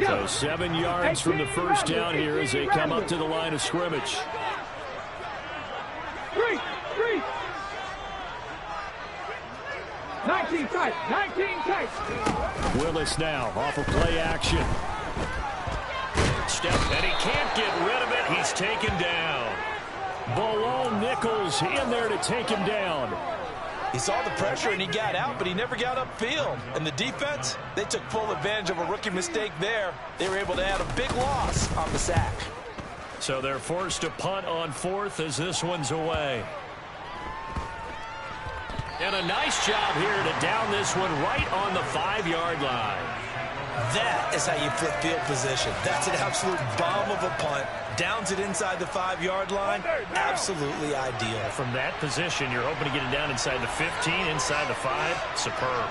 So 7 yards from the first down here as they come up to the line of scrimmage. 19 tight, 19 tight. Willis now off of play action. Step, and he can't get rid of it. He's taken down. Below Nichols in there to take him down. He saw the pressure and he got out, but he never got upfield. And the defense, they took full advantage of a rookie mistake there. They were able to add a big loss on the sack. So they're forced to punt on 4th as this one's away. And a nice job here to down this one right on the 5-yard line. That is how you flip field position. That's an absolute bomb of a punt. Downs it inside the 5-yard line. Absolutely ideal. From that position, you're hoping to get it down inside the 15, inside the 5. Superb.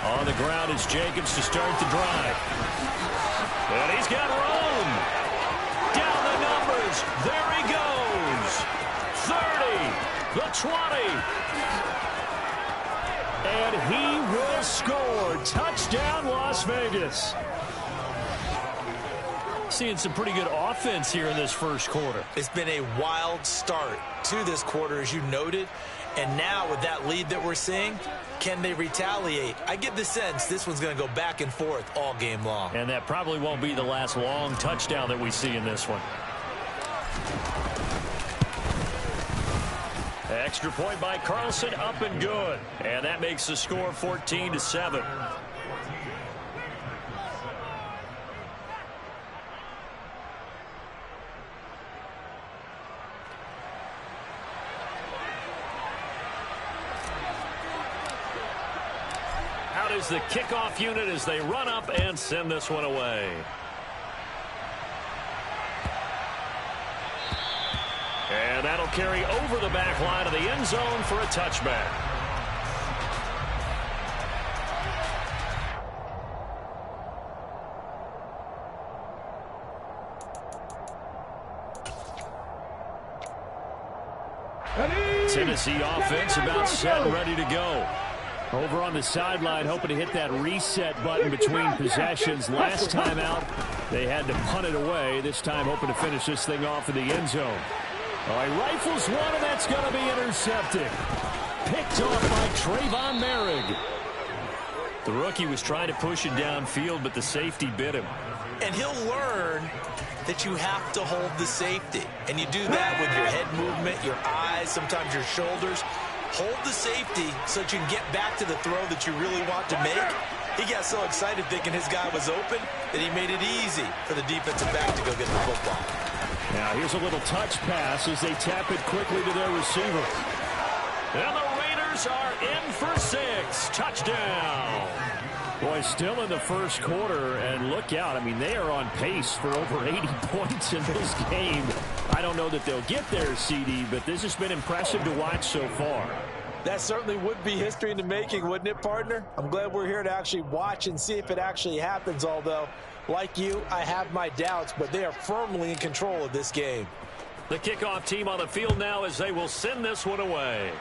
On the ground is Jacobs to start the drive. And he's got room. Down the numbers. There he goes. 30. The 20. And he will score. Touchdown, Las Vegas. Seeing some pretty good offense here in this first quarter. It's been a wild start to this quarter, as you noted. And now with that lead that we're seeing, can they retaliate? I get the sense this one's going to go back and forth all game long. And that probably won't be the last long touchdown that we see in this one. Extra point by Carlson, up and good. And that makes the score 14-7. Is the kickoff unit as they run up and send this one away. And that'll carry over the back line of the end zone for a touchback. Tennessee offense about set and ready to go. Over on the sideline, hoping to hit that reset button between possessions. Last time out, they had to punt it away. This time, hoping to finish this thing off in the end zone. All right, rifles one, and that's going to be intercepted. Picked off by Trayvon Merrick. The rookie was trying to push it downfield, but the safety bit him. And he'll learn that you have to hold the safety. And you do that with your head movement, your eyes, sometimes your shoulders. Hold the safety so that you can get back to the throw that you really want to make. He got so excited thinking his guy was open that he made it easy for the defensive back to go get the football. Now here's a little touch pass as they tap it quickly to their receiver. And the Raiders are in for 6. Touchdown. Boy, still in the first quarter, and look out. I mean, they are on pace for over 80 points in this game. I don't know that they'll get there, CD, but this has been impressive to watch so far. That certainly would be history in the making, wouldn't it, partner? I'm glad we're here to actually watch and see if it actually happens, although, like you, I have my doubts, but they are firmly in control of this game. The kickoff team on the field now as they will send this one away.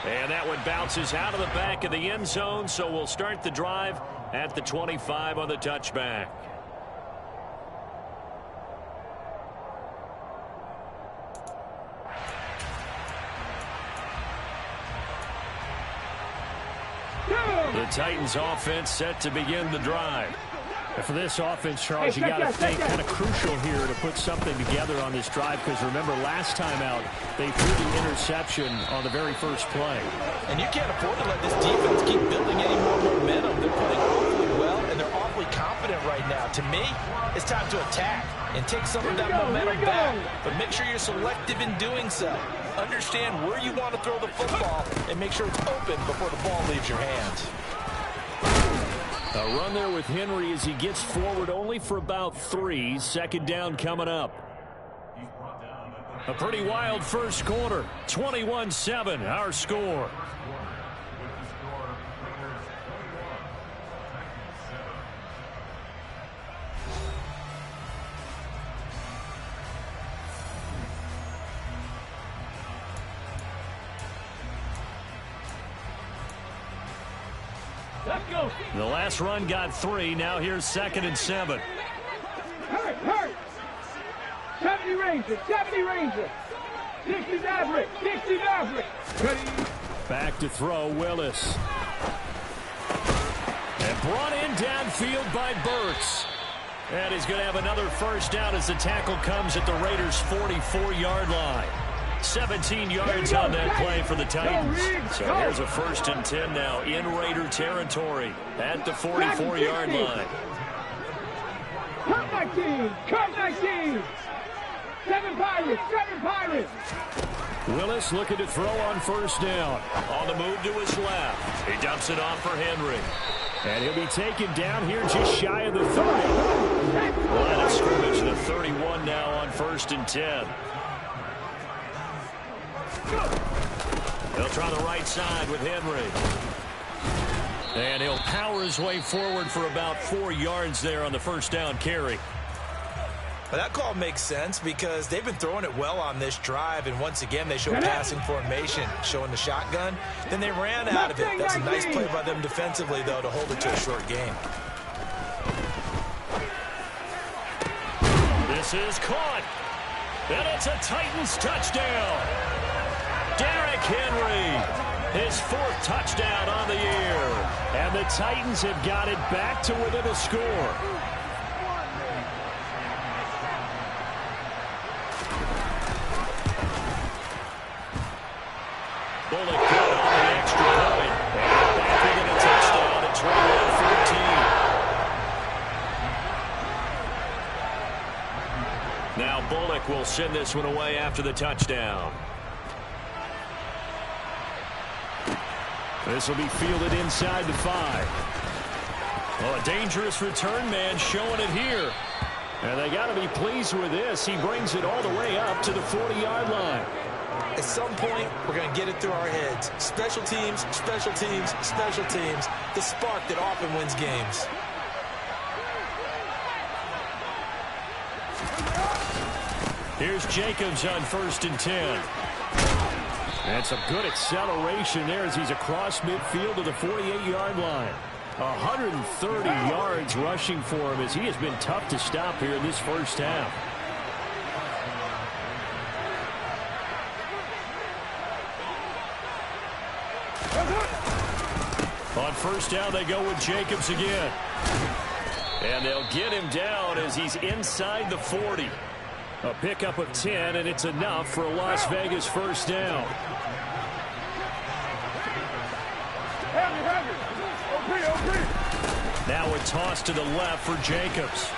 And that one bounces out of the back of the end zone, so we'll start the drive at the 25 on the touchback. The Titans offense set to begin the drive. And for this offense, Charles, you got to think kind of crucial here to put something together on this drive, because remember, last time out, they threw the interception on the very first play. And you can't afford to let this defense keep building any more momentum. They're playing awfully well, and they're awfully confident right now. To me, it's time to attack and take some of that momentum back, but make sure you're selective in doing so. Understand where you want to throw the football and make sure it's open before the ball leaves your hands. A run there with Henry as he gets forward only for about 3. Second down coming up. A pretty wild first quarter. 21-7, our score. Let's go. The last run got 3. Now here's 2nd and 7. Hurry. 70 Rangers. 70 Rangers. 60 Maverick. 60 Maverick. Ready. Back to throw, Willis. And brought in downfield by Burks. And he's going to have another first down as the tackle comes at the Raiders' 44-yard line. 17 yards on that play for the Titans. So here's a 1st and 10 now in Raider territory at the 44-yard line. Come my team. Come my team. 7 Pirates. 7 Pirates. Willis looking to throw on 1st down. On the move to his left. He dumps it off for Henry. And he'll be taken down here just shy of the 30. Line of scrimmage to 31 now on 1st and 10. He'll try the right side with Henry. And he'll power his way forward for about 4 yards there on the 1st down carry. But that call makes sense because they've been throwing it well on this drive, and once again they show passing formation, showing the shotgun. Then they ran out of it. That's a nice play by them defensively, though, to hold it to a short game. This is caught. And it's a Titans touchdown. Derrick Henry, his 4th touchdown on the year. And the Titans have got it back to within a score. Bullock good on the extra point. And back within a touchdown at 21-14. Now Bullock will send this one away after the touchdown. This will be fielded inside the 5. Well, a dangerous return man showing it here. And they got to be pleased with this. He brings it all the way up to the 40-yard line. At some point, we're going to get it through our heads. Special teams, special teams, special teams. The spark that often wins games. Here's Jacobs on 1st and 10. And some good acceleration there as he's across midfield to the 48-yard line. 130 yards rushing for him as he has been tough to stop here in this 1st half. On 1st down, they go with Jacobs again. And they'll get him down as he's inside the 40. A pickup of 10, and it's enough for a Las Vegas 1st down. Now a toss to the left for Jacobs.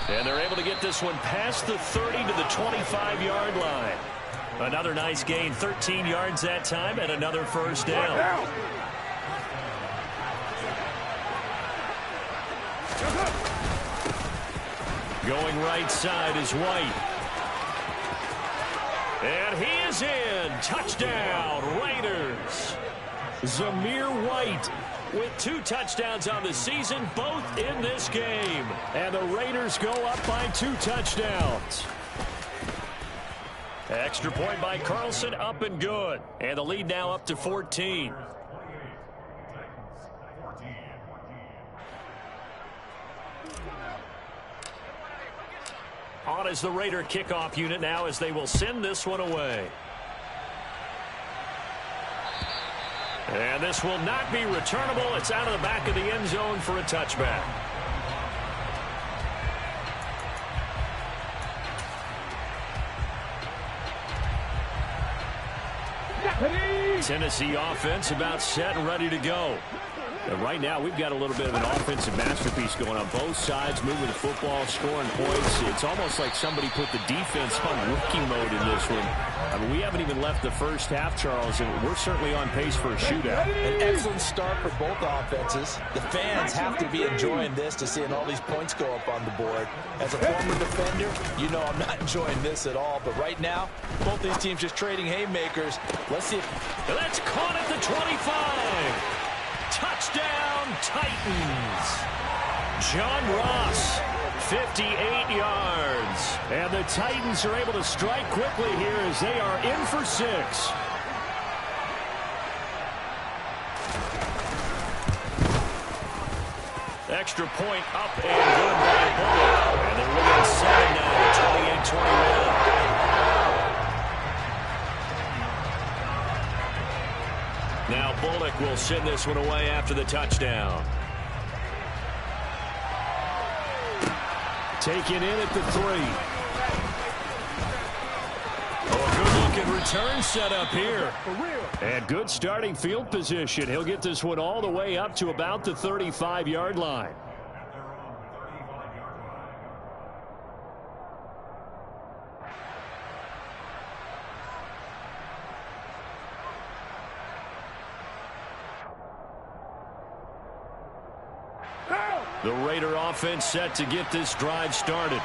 And they're able to get this one past the 30 to the 25-yard line. Another nice gain, 13 yards that time, and another 1st down. Going right side is White. And he is in. Touchdown, Raiders. Zamir White with 2 touchdowns on the season, both in this game. And the Raiders go up by 2 touchdowns. Extra point by Carlson, up and good. And the lead now up to 14. On is the Raider kickoff unit now as they will send this one away. And this will not be returnable. It's out of the back of the end zone for a touchback. Tennessee offense about set and ready to go. And right now, we've got a little bit of an offensive masterpiece going on both sides, moving the football, scoring points. It's almost like somebody put the defense on rookie mode in this one. I mean, we haven't even left the 1st half, Charles, and we're certainly on pace for a shootout. An excellent start for both offenses. The fans have to be enjoying this to seeing all these points go up on the board. As a former defender, you know I'm not enjoying this at all. But right now, both these teams just trading haymakers. Let's see if... That's caught at the 25. Touchdown, Titans. John Ross, 58 yards. And the Titans are able to strike quickly here as they are in for 6. extra point up and good by Bullock. And they're within 7 now, 28-21. Now Bullock will send this one away after the touchdown. Taken in at the 3. Oh, a good-looking return set up here. And good starting field position. He'll get this one all the way up to about the 35-yard line. The Raider offense set to get this drive started.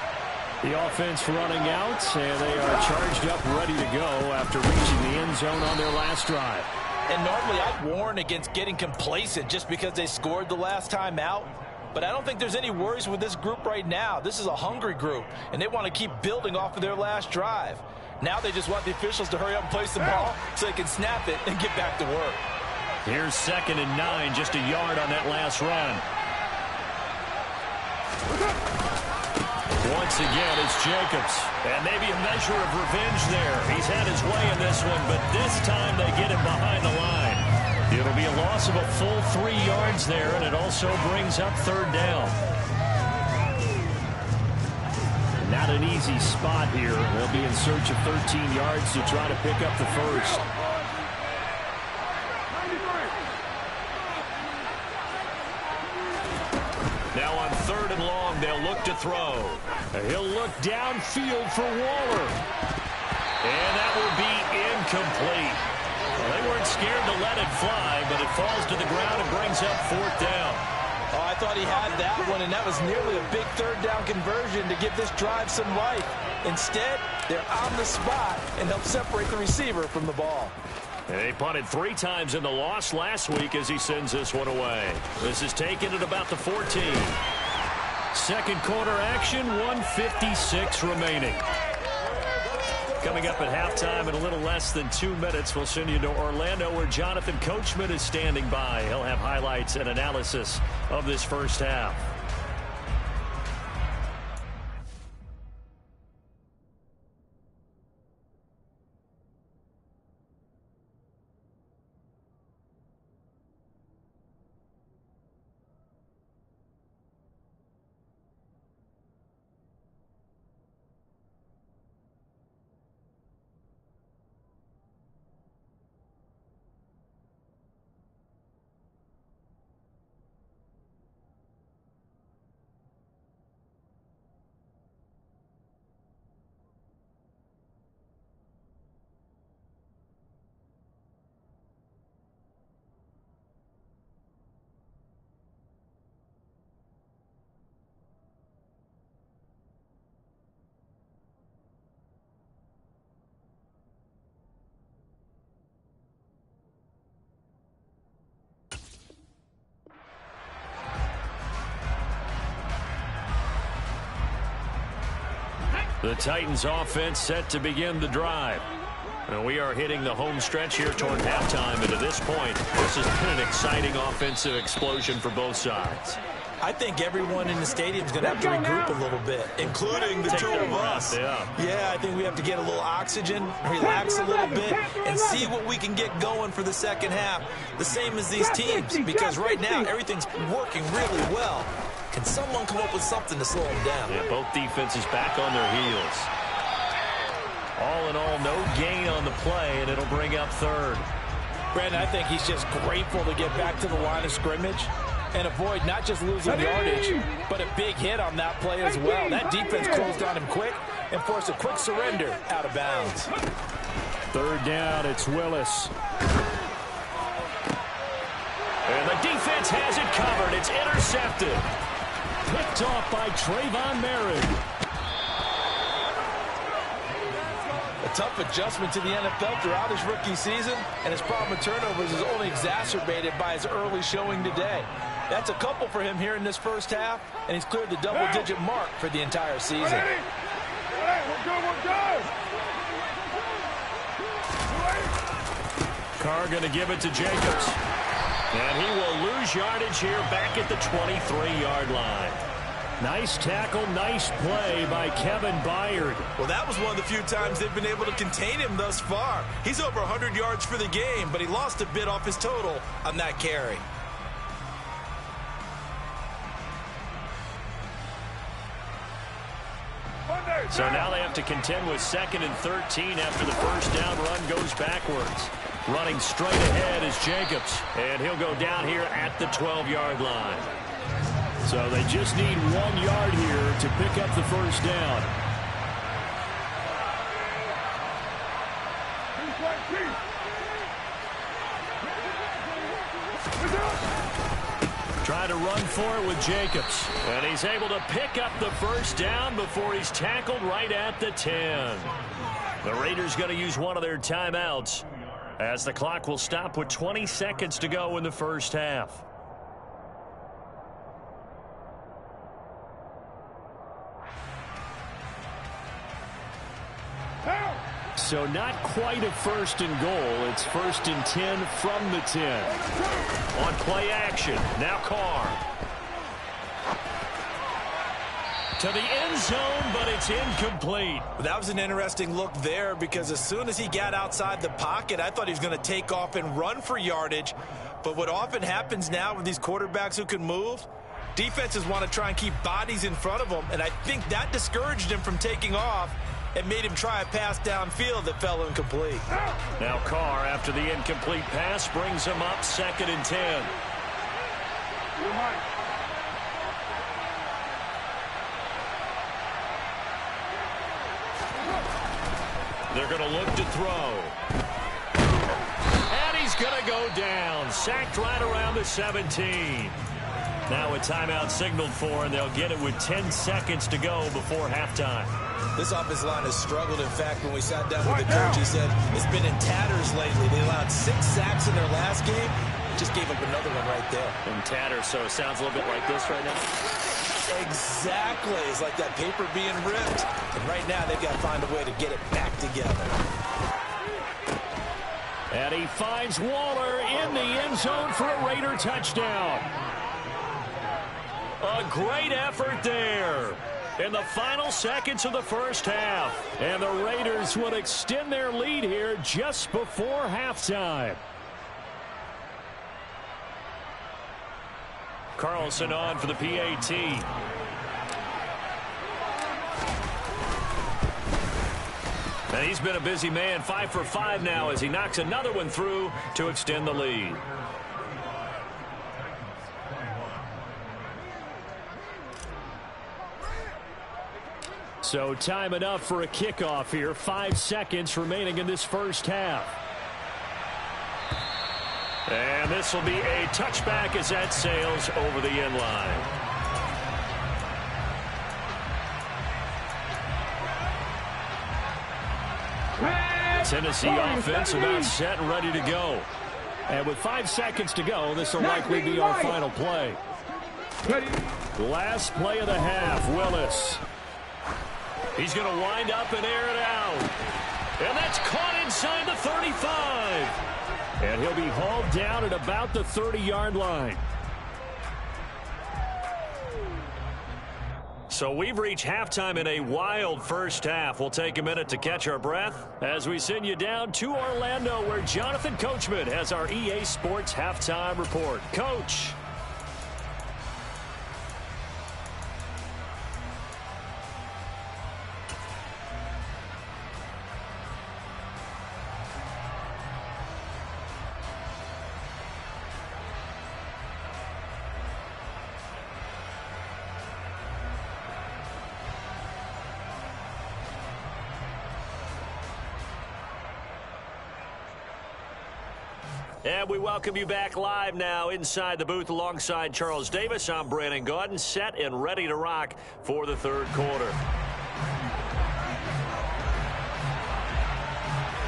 The offense running out, and they are charged up, ready to go after reaching the end zone on their last drive. And normally I'd warn against getting complacent just because they scored the last time out. But I don't think there's any worries with this group right now. This is a hungry group, and they want to keep building off of their last drive. Now they just want the officials to hurry up and place the ball so they can snap it and get back to work. Here's 2nd and 9, just a yard on that last run. Once again, it's Jacobs. And maybe a measure of revenge there. He's had his way in this one, but this time they get him behind the line. It'll be a loss of a full 3 yards there, and it also brings up 3rd down. Not an easy spot here. They'll be in search of 13 yards to try to pick up the first. Now on 3rd and long, they'll look to throw. He'll look downfield for Waller. And that will be incomplete. Well, they weren't scared to let it fly, but it falls to the ground and brings up 4th down. Oh, I thought he had that one, and that was nearly a big 3rd down conversion to give this drive some life. Instead, they're on the spot and help separate the receiver from the ball. And they punted 3 times in the loss last week as he sends this one away. This is taken at about the 14. Second quarter action, 1:56 remaining. Coming up at halftime in a little less than 2 minutes, we'll send you to Orlando where Jonathan Coachman is standing by. He'll have highlights and analysis of this first half. The Titans offense set to begin the drive. And we are hitting the home stretch here toward halftime. And to this point, this has been an exciting offensive explosion for both sides. I think everyone in the stadium is going to have to regroup a little bit, including the two of us. Yeah, I think we have to get a little oxygen, relax a little bit, and see what we can get going for the second half. The same as these teams, because right now everything's working really well. Can someone come up with something to slow them down? Yeah, both defenses back on their heels. All in all, no gain on the play, and it'll bring up 3rd. Brandon, I think he's just grateful to get back to the line of scrimmage and avoid not just losing yardage, but a big hit on that play as well. That defense closed on him quick and forced a quick surrender out of bounds. 3rd down, it's Willis. And the defense has it covered. It's intercepted. Picked off by Trayvon Merritt. A tough adjustment to the NFL throughout his rookie season, and his problem with turnovers is only exacerbated by his early showing today. That's a couple for him here in this first half, and he's cleared the double-digit mark for the entire season. Carr going to give it to Jacobs. And he will lose yardage here back at the 23-yard line. Nice tackle, nice play by Kevin Byard. Well, that was one of the few times they've been able to contain him thus far. He's over 100 yards for the game, but he lost a bit off his total on that carry. So now they have to contend with 2nd and 13 after the first down run goes backwards. Running straight ahead is Jacobs, and he'll go down here at the 12-yard line. So they just need 1 yard here to pick up the first down. Try to run for it with Jacobs. And he's able to pick up the first down before he's tackled right at the 10. The Raiders going to use one of their timeouts as the clock will stop with 20 seconds to go in the first half. So not quite a 1st and goal. It's 1st and 10 from the 10. On play action. Now Carr. To the end zone, but it's incomplete. That was an interesting look there because as soon as he got outside the pocket, I thought he was going to take off and run for yardage. But what often happens now with these quarterbacks who can move, defenses want to try and keep bodies in front of them, and I think that discouraged him from taking off and made him try a pass downfield that fell incomplete. Now Carr, after the incomplete pass, brings him up 2nd and 10. They're going to look to throw. And he's going to go down. Sacked right around the 17. Now a timeout signaled for, and they'll get it with 10 seconds to go before halftime. This offensive line has struggled. In fact, when we sat down with the coach, he said it's been in tatters lately. They allowed 6 sacks in their last game. Just gave up another one right there. In tatters, so it sounds a little bit like this right now. Exactly. It's like that paper being ripped. And right now, they've got to find a way to get it back together. And he finds Waller in the end zone for a Raider touchdown. A great effort there in the final seconds of the first half. And the Raiders will extend their lead here just before halftime. Carlson on for the PAT. And he's been a busy man, 5 for 5 now as he knocks another one through to extend the lead. So time enough for a kickoff here. 5 seconds remaining in this first half. And this will be a touchback as that sails over the end line. Tennessee offense about set and ready to go. And with 5 seconds to go, this will likely be our final play. Last play of the half, Willis. He's going to wind up and air it out. And that's caught inside the 35. And he'll be hauled down at about the 30-yard line. So we've reached halftime in a wild first half. We'll take a minute to catch our breath as we send you down to Orlando, where Jonathan Coachman has our EA Sports halftime report. Coach. And we welcome you back live now inside the booth alongside Charles Davis. I'm Brandon Gaudin, set and ready to rock for the third quarter.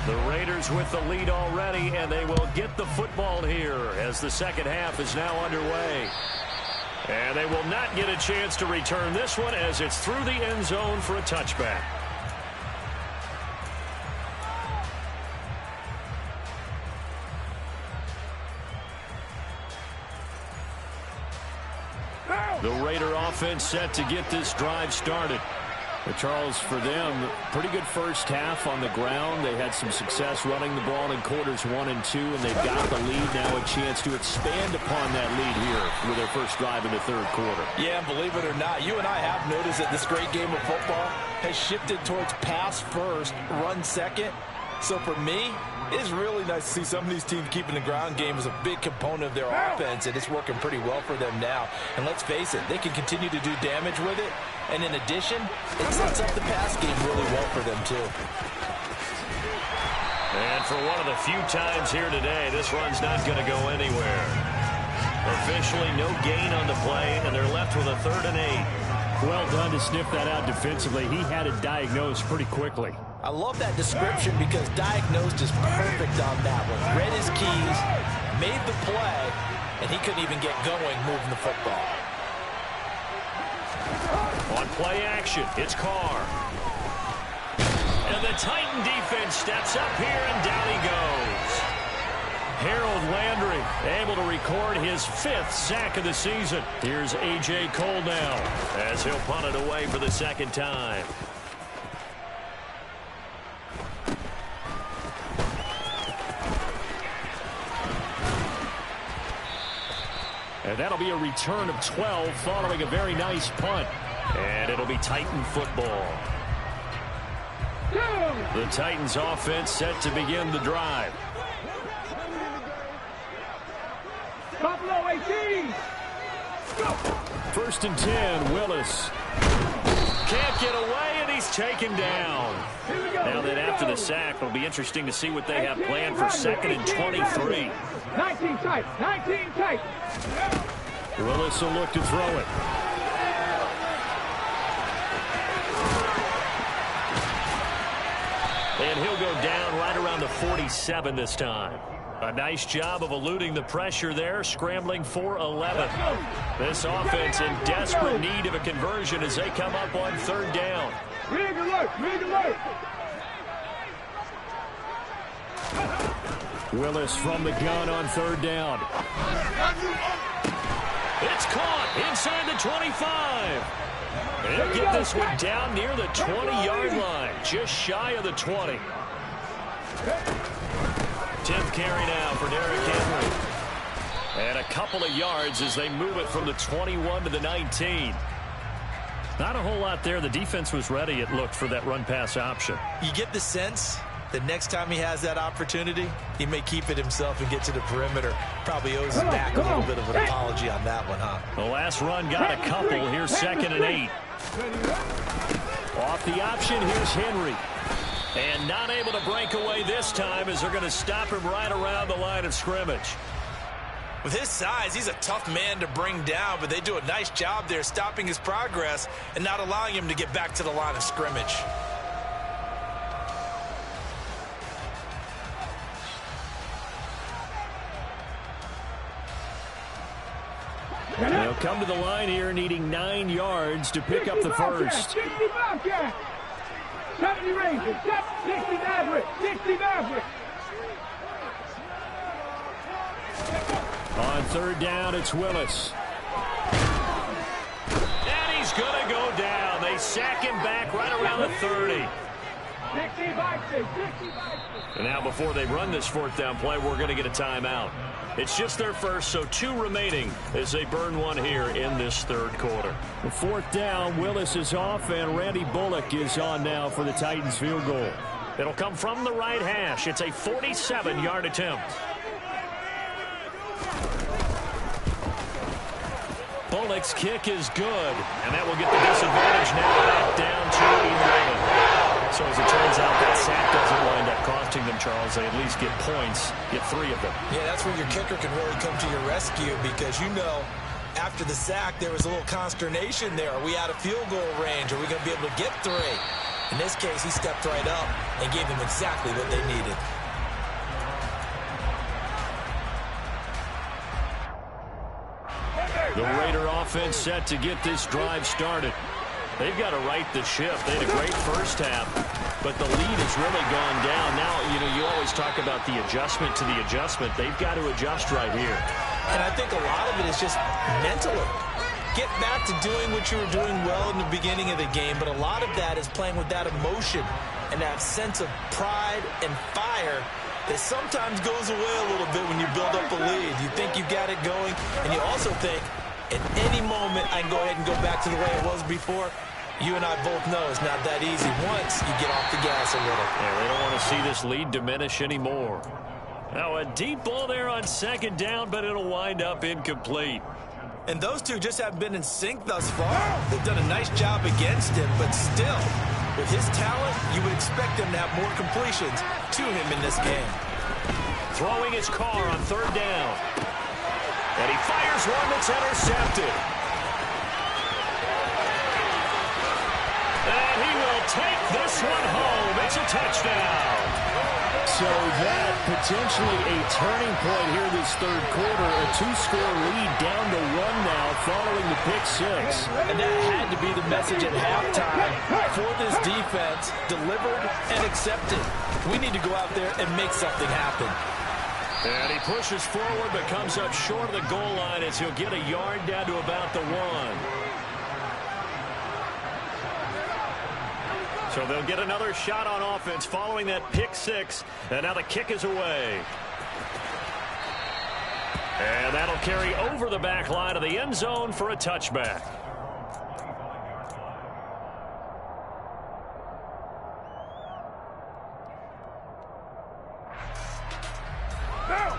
The Raiders with the lead already, and they will get the football here as the second half is now underway. And they will not get a chance to return this one as it's through the end zone for a touchback. The Raider offense set to get this drive started. But Charles, for them, pretty good first half on the ground. They had some success running the ball in quarters 1 and 2, and they've got the lead now, a chance to expand upon that lead here with their first drive in the third quarter. Yeah, and believe it or not, you and I have noticed that this great game of football has shifted towards pass first, run second. So for me, it's really nice to see some of these teams keeping the ground game as a big component of their offense, and it's working pretty well for them now. And let's face it, they can continue to do damage with it. And in addition, it sets up the pass game really well for them, too. And for one of the few times here today, this run's not going to go anywhere. Officially no gain on the play, and they're left with a 3rd and 8. Well done to sniff that out defensively. He had it diagnosed pretty quickly. I love that description because diagnosed is perfect on that one. Read his keys, made the play, and he couldn't even get going moving the football. On play action, it's Carr. And the Titan defense steps up here, and down he goes. Harold Landry able to record his 5th sack of the season. Here's A.J. Cole now as he'll punt it away for the 2nd time. And that'll be a return of 12 following a very nice punt. And it'll be Titan football. The Titans offense set to begin the drive. Buffalo 18. 1st and 10, Willis. Can't get away, and he's taken down. Now that after the sack, it'll be interesting to see what they have planned for 2nd and 23. 19 tight, 19 tight. Willis will look to throw it. And he'll go down right around the 47 this time. A nice job of eluding the pressure there, scrambling for 11. This offense in desperate need of a conversion as they come up on 3rd down. Rig alert, rig alert. Willis from the gun on 3rd down. It's caught inside the 25. They'll get this one down near the 20-yard line, just shy of the 20. 10th carry now for Derrick Henry. And a couple of yards as they move it from the 21 to the 19. Not a whole lot there. The defense was ready, it looked, for that run-pass option. You get the sense that next time he has that opportunity, he may keep it himself and get to the perimeter. Probably owes him back a little bit of an apology on that one, huh? The last run got a couple. Here's 2nd and 8. Off the option, here's Henry. And not able to break away this time as they're going to stop him right around the line of scrimmage. With his size, he's a tough man to bring down, but they do a nice job there stopping his progress and not allowing him to get back to the line of scrimmage. They'll come to the line here needing 9 yards to pick up the first. 60 Bobcats. 70 Rangers. 60 Mavericks. 60 Mavericks. On 3rd down, it's Willis. And he's going to go down. They sack him back right around the 30. 60 And now before they run this 4th down play, we're going to get a timeout. It's just their first, so 2 remaining as they burn one here in this 3rd quarter. The 4th down, Willis is off, and Randy Bullock is on now for the Titans field goal. It'll come from the right hash. It's a 47-yard attempt. Bullock's kick is good, and that will get the disadvantage now back down to 11. So as it turns out, that sack doesn't wind up costing them, Charles. They at least get points, get 3 of them. Yeah, that's where your kicker can really come to your rescue because, you know, after the sack, there was a little consternation there. Are we out of field goal range? Are we going to be able to get 3? In this case, he stepped right up and gave them exactly what they needed. The Raider offense set to get this drive started. They've got to right the ship. They had a great first half, but the lead has really gone down. Now, you know, you always talk about the adjustment to the adjustment. They've got to adjust right here. And I think a lot of it is just mentally. get back to doing what you were doing well in the beginning of the game, but a lot of that is playing with that emotion and that sense of pride and fire that sometimes goes away a little bit when you build up a lead. You think you've got it going, and you also think, at any moment, I can go ahead and go back to the way it was before. You and I both know it's not that easy once you get off the gas a little. Yeah, they don't want to see this lead diminish anymore. Now, a deep ball there on second down, but it'll wind up incomplete. And those two just haven't been in sync thus far. They've done a nice job against him, but still, with his talent, you would expect him to have more completions to him in this game. Throwing his car on third down. And he fires one that's intercepted. And he will take this one home. It's a touchdown. So that potentially a turning point here this third quarter. A two-score lead down to one now following the pick six. And that had to be the message at halftime for this defense. Delivered and accepted. We need to go out there and make something happen. And he pushes forward but comes up short of the goal line as he'll get a yard down to about the one. So they'll get another shot on offense following that pick six. And now the kick is away. And that'll carry over the back line of the end zone for a touchback.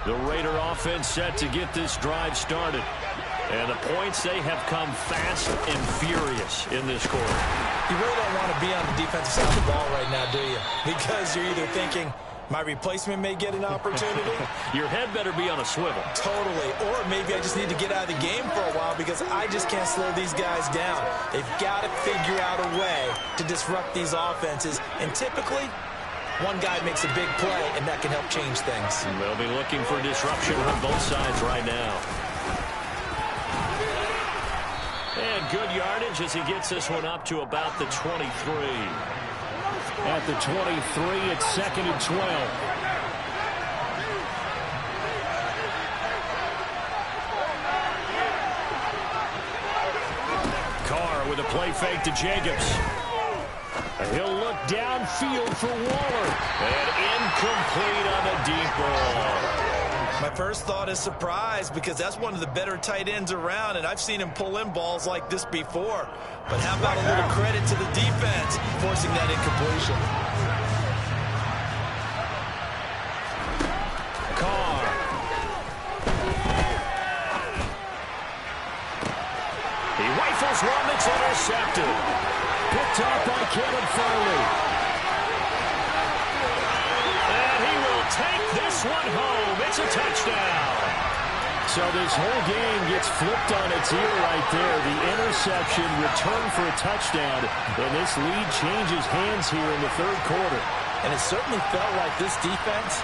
The Raider offense set to get this drive started. And the points, they have come fast and furious in this quarter. You really don't want to be on the defensive side of the ball right now, do you? Because you're either thinking, my replacement may get an opportunity. Your head better be on a swivel. Totally. Or maybe I just need to get out of the game for a while because I just can't slow these guys down. They've got to figure out a way to disrupt these offenses. And typically, one guy makes a big play, and that can help change things. And they'll be looking for disruption on both sides right now. And good yardage as he gets this one up to about the 23. At the 23, it's 2nd and 12. Carr with a play fake to Jacobs. He'll look downfield for Waller. And incomplete on the deep ball. My first thought is surprise because that's one of the better tight ends around, and I've seen him pull in balls like this before. But how about a little credit to the defense forcing that incompletion? Carr. He rifles one that's intercepted. Picked up by Caleb Farley. And he will take this one home. It's a touchdown. So this whole game gets flipped on its ear right there. The interception, return for a touchdown, and this lead changes hands here in the third quarter. And it certainly felt like this defense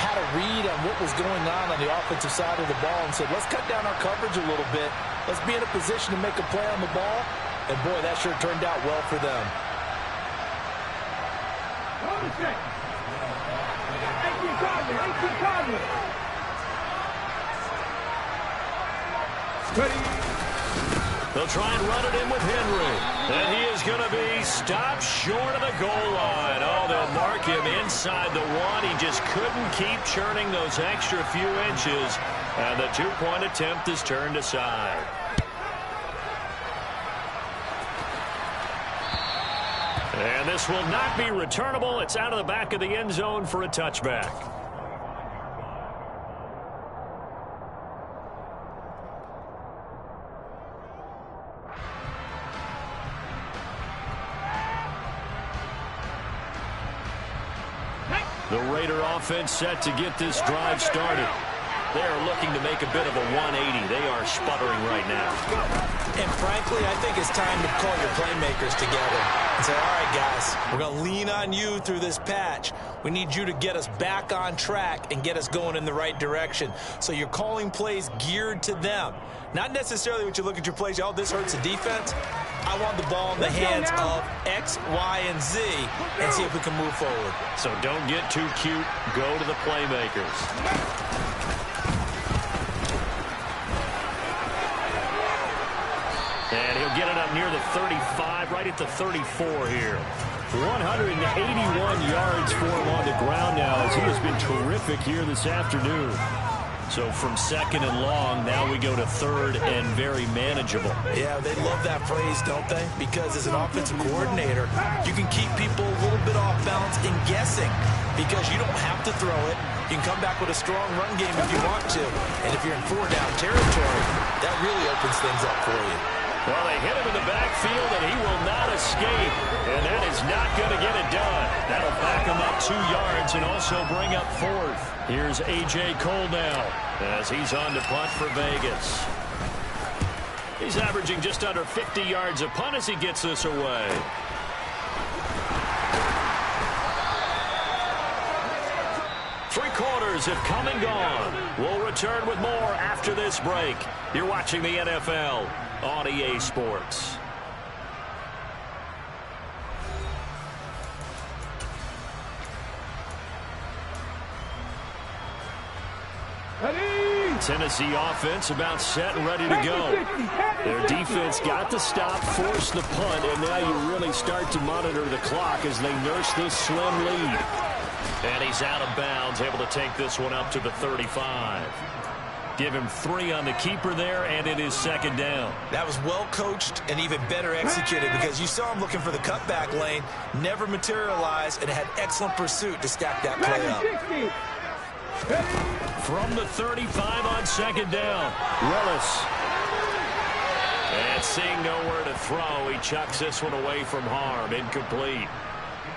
had a read on what was going on the offensive side of the ball and said, let's cut down our coverage a little bit. Let's be in a position to make a play on the ball. And, boy, that sure turned out well for them. They'll try and run it in with Henry. And he is going to be stopped short of the goal line. Oh, they'll mark him inside the one. He just couldn't keep churning those extra few inches. And the two-point attempt is turned aside. And this will not be returnable. It's out of the back of the end zone for a touchback. The Raider offense set to get this drive started. They are looking to make a bit of a 180. They are sputtering right now. And frankly, I think it's time to call your playmakers together and say, all right, guys, we're going to lean on you through this patch. We need you to get us back on track and get us going in the right direction. So you're calling plays geared to them. Not necessarily what you look at your plays, oh, this hurts the defense. I want the ball in the hands of X, Y, and Z and see if we can move forward. So don't get too cute. Go to the playmakers. And he'll get it up near the 35, right at the 34 here. 181 yards for him on the ground now, as he has been terrific here this afternoon. So from second and long, now we go to third and very manageable. Yeah, they love that phrase, don't they? Because as an offensive coordinator, you can keep people a little bit off balance and guessing because you don't have to throw it. You can come back with a strong run game if you want to. And if you're in four-down territory, that really opens things up for you. Well, they hit him in the backfield, and he will not escape. And that is not going to get it done. That'll back him up 2 yards and also bring up fourth. Here's A.J. Cole now as he's on to punt for Vegas. He's averaging just under 50 yards a punt as he gets this away. Three quarters have come and gone. We'll return with more after this break. You're watching the NFL on EA Sports. Tennessee offense about set and ready to go. Their defense got the stop, forced the punt, and now you really start to monitor the clock as they nurse this slim lead. And he's out of bounds, able to take this one up to the 35. Give him 3 on the keeper there, and it is second down. That was well coached and even better executed because you saw him looking for the cutback lane, never materialized, and had excellent pursuit to stack that play up. From the 35 on second down, Willis. And seeing nowhere to throw, he chucks this one away from harm. Incomplete.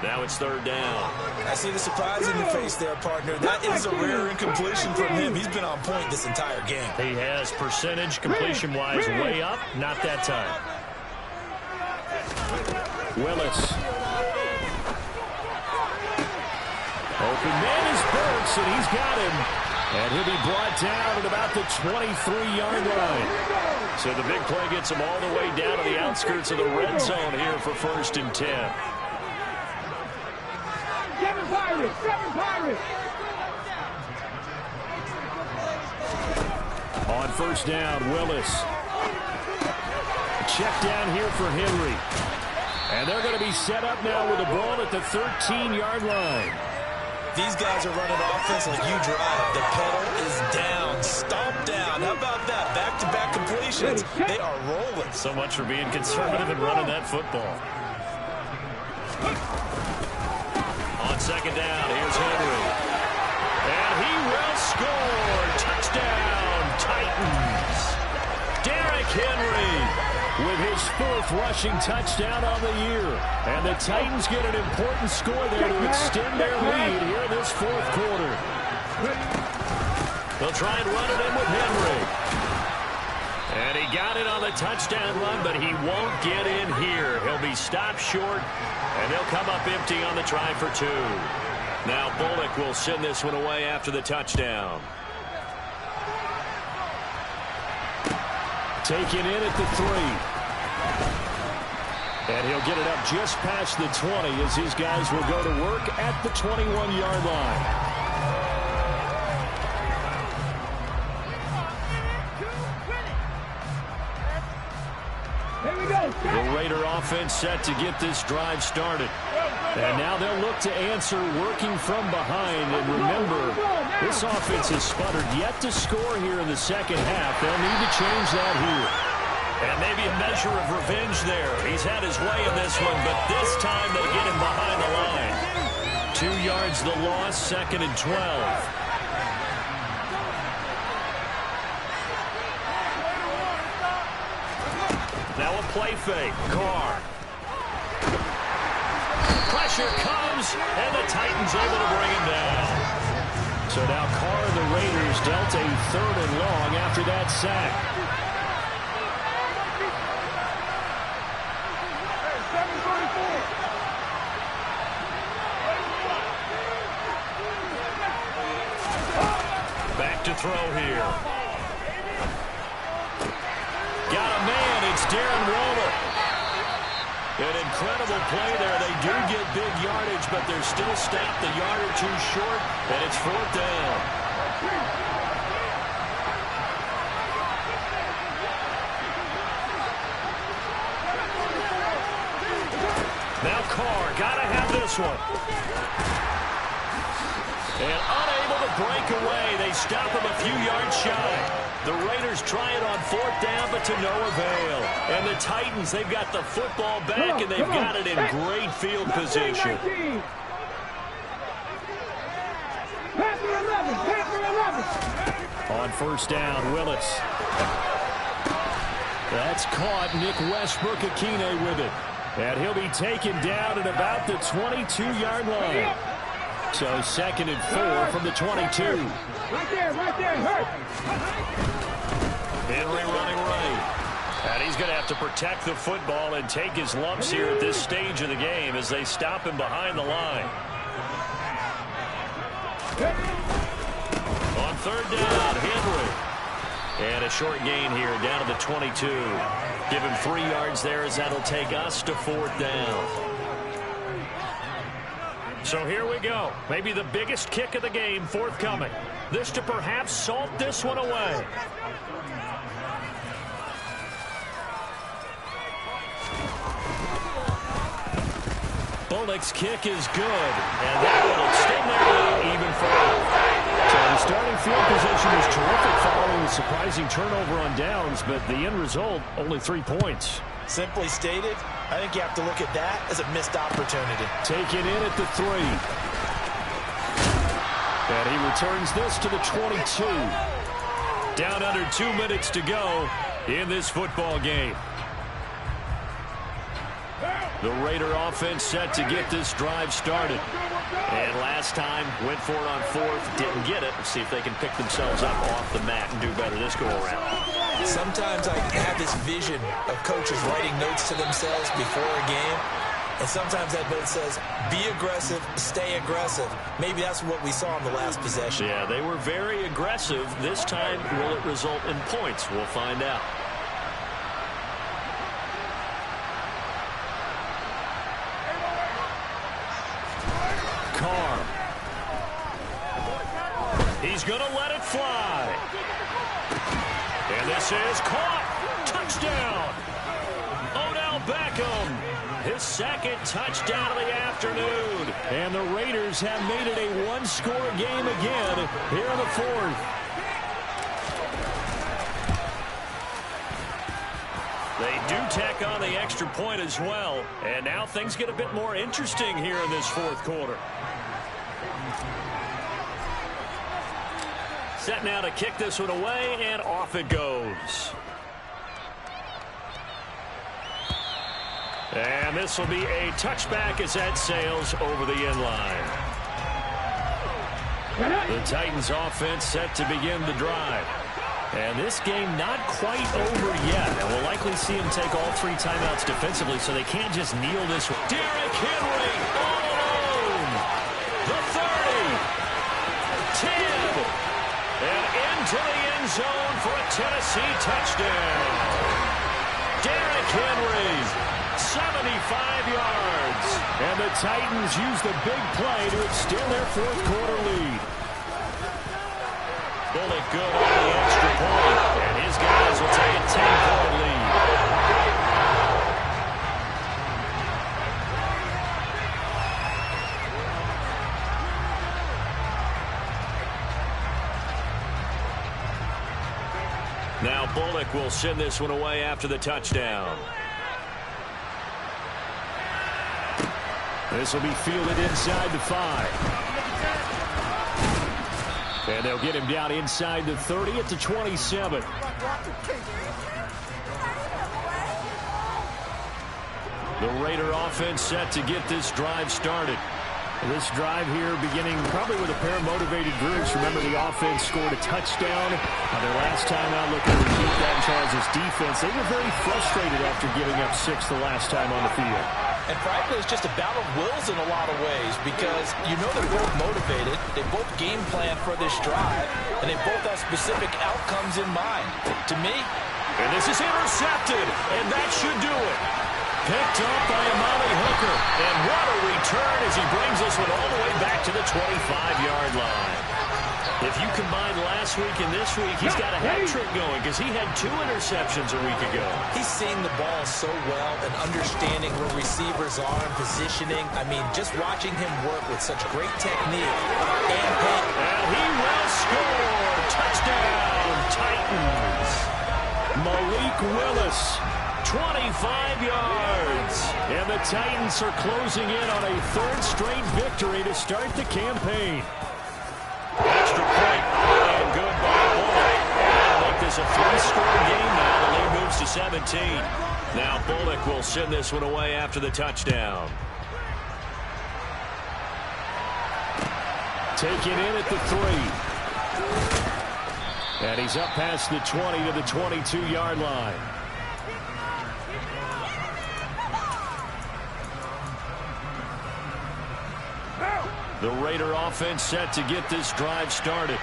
Now it's third down. I see the surprise in your face there, partner. That is a rare incompletion from him. He's been on point this entire game. He has percentage completion-wise way up. Not that time. Willis. Open man is Burks, and he's got him. And he'll be brought down at about the 23-yard line. So the big play gets him all the way down to the outskirts of the red zone here for 1st and 10. 7 Pirates! 7 Pirates! On first down, Willis. Check down here for Henry. And they're going to be set up now with the ball at the 13-yard line. These guys are running offense like you drive. The pedal is down, stomp down. How about that? Back-to-back completions. They are rolling. So much for being conservative and running that football. On second down, here's Henry. And he will score. Touchdown, Titans. Derrick Henry with his 4th rushing touchdown on the year. And the Titans get an important score there to extend their lead here in this 4th quarter. They'll try and run it in with Henry. And he got it on the touchdown run, but he won't get in here. He'll be stopped short, and they'll come up empty on the try for 2. Now Bullock will send this one away after the touchdown. Taken in at the 3. And he'll get it up just past the 20 as his guys will go to work at the 21-yard line. The Raider offense set to get this drive started. And now they'll look to answer working from behind. And remember, this offense has sputtered yet to score here in the second half. They'll need to change that here. And maybe a measure of revenge there. He's had his way in this one, but this time they get him behind the line. 2 yards the loss, 2nd and 12. Now a play fake. Carr. Pressure comes, and the Titans able to bring him down. So now Carr and the Raiders dealt a 3rd and long after that sack. Back to throw here. Got a man, it's Darren Waller. An incredible play there. They do get big yardage, but they're still stopped a yard or 2 short, and it's 4th down. Carr, got to have this one. And unable to break away. They stop him a few yards shy. The Raiders try it on 4th down, but to no avail. And the Titans, they've got the football back, and they've got it in great field position. On 1st down, Willis. That's caught. Nick Westbrook-Akine with it. And he'll be taken down at about the 22-yard line. So 2nd and 4 from the 22. Right there, hurt. Henry running right. And he's going to have to protect the football and take his lumps here at this stage of the game as they stop him behind the line. On 3rd down, Henry. And a short gain here down to the 22. Give him 3 yards there as that'll take us to 4th down. So here we go. Maybe the biggest kick of the game forthcoming. This to perhaps salt this one away. Bullock's kick is good. And that will extend their lead even further. So the starting field position was terrific following the surprising turnover on downs, but the end result, only 3 points. Simply stated, I think you have to look at that as a missed opportunity. Taken in at the 3. And he returns this to the 22. Down under 2 minutes to go in this football game. The Raider offense set to get this drive started. And last time, went for it on 4th, didn't get it. Let's see if they can pick themselves up off the mat and do better this go-around. Sometimes I have this vision of coaches writing notes to themselves before a game. And sometimes that note says, be aggressive, stay aggressive. Maybe that's what we saw in the last possession. Yeah, they were very aggressive. This time, will it result in points? We'll find out. Carr. He's going to let it fly. And this is caught. Touchdown. Odell Beckham. His 2nd touchdown of the afternoon. And the Raiders have made it a one-score game again here in the 4th. They do tack on the extra point as well. And now things get a bit more interesting here in this 4th quarter. Set now to kick this one away, and off it goes. And this will be a touchback as that sails over the end line. The Titans offense set to begin the drive. And this game not quite over yet. And we'll likely see him take all 3 timeouts defensively, so they can't just kneel this one. Derrick Henry all alone. The 30. 10. And into the end zone for a Tennessee touchdown. Derrick Henry, 75 yards. And the Titans use the big play to extend their 4th quarter lead. Bullock good on the extra point. And his guys will take a 10-point lead. Now Bullock will send this one away after the touchdown. This will be fielded inside the 5. And they'll get him down inside the 30 at the 27. The Raider offense set to get this drive started. This drive here beginning probably with a pair of motivated groups. Remember, the offense scored a touchdown on their last time out, looking to keep that in Charles' defense. They were very frustrated after giving up 6 the last time on the field. And frankly, it's just a battle of wills in a lot of ways because you know they're both motivated. They both game plan for this drive, and they both have specific outcomes in mind. To me, and this is intercepted, and that should do it. Picked up by Amani Hooker. And what a return as he brings this one all the way back to the 25-yard line. If you combine last week and this week, he's got a hat trick going because he had 2 interceptions a week ago. He's seeing the ball so well and understanding where receivers are and positioning. I mean, just watching him work with such great technique. And he will score. Touchdown, Titans. Malik Willis, 25 yards. And the Titans are closing in on a 3rd straight victory to start the campaign. Extra point, and good by Bullock. That'll make this a 3-score game now. The lead moves to 17. Now Bullock will send this one away after the touchdown. Taken in at the 3. And he's up past the 20 to the 22-yard line. The Raider offense set to get this drive started.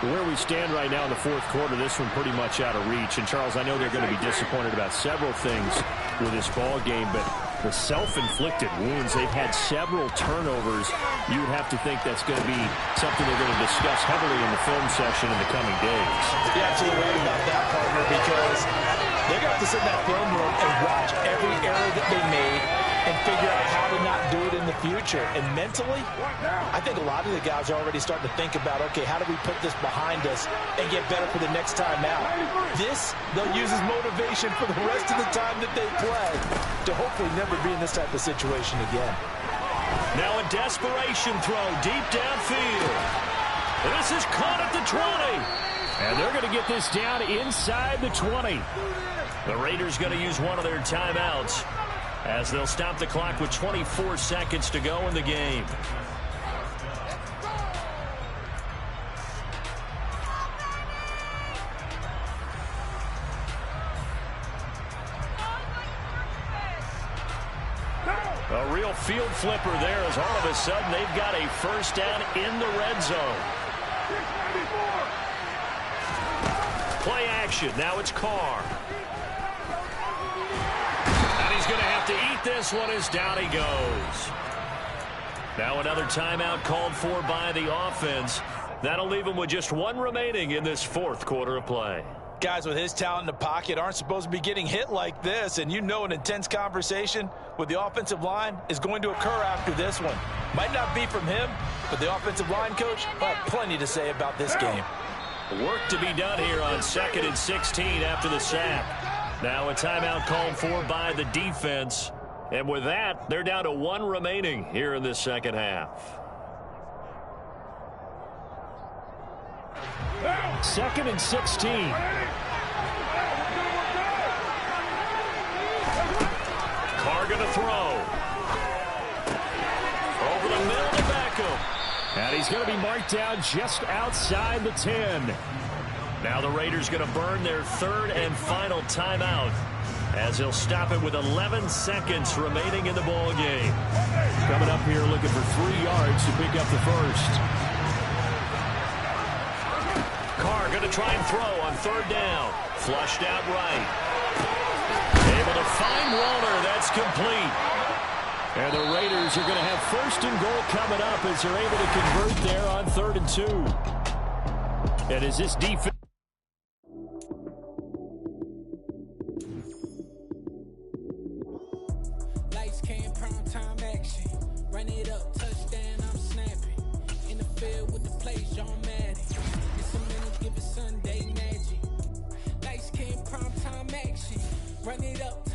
Where we stand right now in the 4th quarter, this one pretty much out of reach. And, Charles, I know they're going to be disappointed about several things with this ball game, but the self-inflicted wounds, they've had several turnovers. You would have to think that's going to be something they're going to discuss heavily in the film session in the coming days. You're absolutely right about that, partner, because they're going to have to sit in that film room and watch every error that they made and figure out how to not do it in the future. And mentally, I think a lot of the guys are already starting to think about, okay, how do we put this behind us and get better for the next time out? This, they'll use as motivation for the rest of the time that they play to hopefully never be in this type of situation again. Now a desperation throw deep downfield. This is caught at the 20. And they're going to get this down inside the 20. The Raiders going to use one of their timeouts as they'll stop the clock with 24 seconds to go in the game. A real field flipper there as all of a sudden they've got a 1st down in the red zone. Play action. Now it's Carr. And he's going to have to eat this one as down he goes. Now another timeout called for by the offense. That'll leave him with just 1 remaining in this 4th quarter of play. Guys with his talent in the pocket aren't supposed to be getting hit like this, and you know an intense conversation with the offensive line is going to occur after this one. Might not be from him, but the offensive line coach will have plenty to say about this game. Work to be done here on 2nd and 16 after the sack. Now a timeout called for by the defense. And with that, they're down to 1 remaining here in this 2nd half. 2nd and 16. Carr going to throw. Over the middle to Beckham. And he's going to be marked down just outside the 10. Now the Raiders going to burn their 3rd and final timeout as they'll stop it with 11 seconds remaining in the ball game. Coming up here looking for 3 yards to pick up the 1st. Carr going to try and throw on 3rd down. Flushed out right. Able to find Warner. That's complete. And the Raiders are going to have 1st and goal coming up as they're able to convert there on 3rd and 2. And as this defense... Lights came, prime time action. Run it up, touchdown, I'm snapping. In the field with the play, John Madden. It's a minute, give it Sunday magic. Lights came, prime time action. Run it up,